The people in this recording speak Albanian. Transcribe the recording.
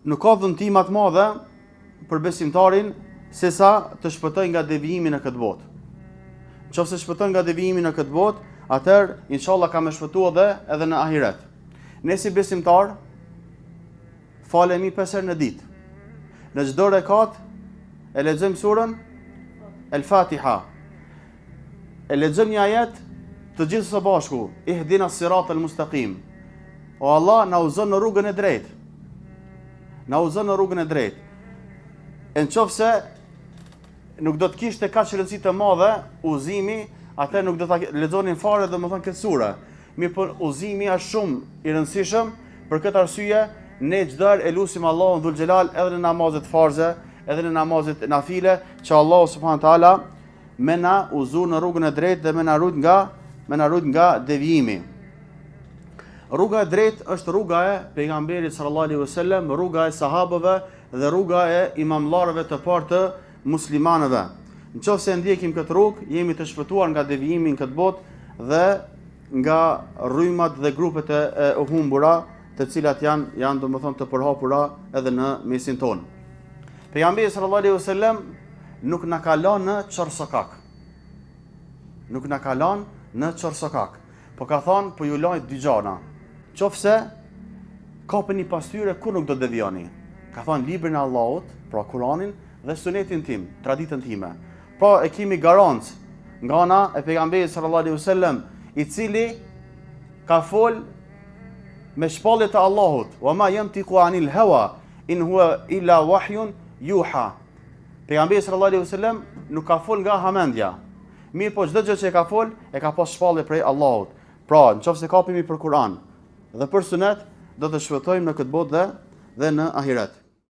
nuk ka dhëntim më të madhe për besimtarin se sa të shpëtojë nga devijimi në këtë botë. Nëse shpëton nga devijimi në këtë botë, atëherë inshallah ka më shpëtuar edhe në ahiret. Ne si besimtar falemi 5 herë në ditë. Në çdo rekat e lexojmë surën El-Fatiha. E lexojmë një ajet të gjithë së bashku, Ihdina siratal mustaqim. O Allah, na udhëzon në rrugën e drejtë. Na udhëzon në rrugën e drejtë. Nëse nuk do të kishte kaq rëndësi të madhe udhëzimi, atë nuk do ta lexonin fare domethënë këtë sure. Mirë, por udhëzimi është shumë i rëndësishëm, për këtë arsye ne çdo herë e lutim Allahun dhul xhelal edhe në namazet farze, edhe në namazet nafile, që Allahu subhanahu teala më na udhëzon në rrugën e drejtë dhe më na rujt nga devijimi. Rruga e drejtë është rruga e pejgamberit sallallahu alaihi wasallam, rruga e sahabëve dhe rruga e imamllarëve të parë të muslimanëve. Nëse ndjekim këtë rrugë, jemi të shpëtuar nga devijimi në këtë botë dhe nga rrymat dhe grupet e humbura, të cilat janë domethënë të përhapura edhe në mesin tonë. Pejgamberi sallallahu alaihi wasallam nuk na ka lënë në çorsokak. Nuk na ka lënë në çorsokak. Po ka thonë, po ju laj dy gjana. Qofse kapeni pas tyre, kur nuk do të devijoni. Ka thonë librin e Allahut, pra Kur'anin dhe sunetin tim, traditën time. Pra e kemi garancë nga ana e pejgamberit sallallahu alaihi wasallam, i cili ka fol me shpalljet e Allahut, wa ma yantiqu anil hawa in huwa illa wahyun yuha. Pejgamberi sallallahu alaihi wasallam nuk ka fol nga hamendja. Mirë, po çdo gjë që e ka fol, e ka pas shpallje prej Allahut. Pra, nëse kapemi për Kur'an dhe për sunet, do të shpëtojmë në këtë botë dhe në ahiret.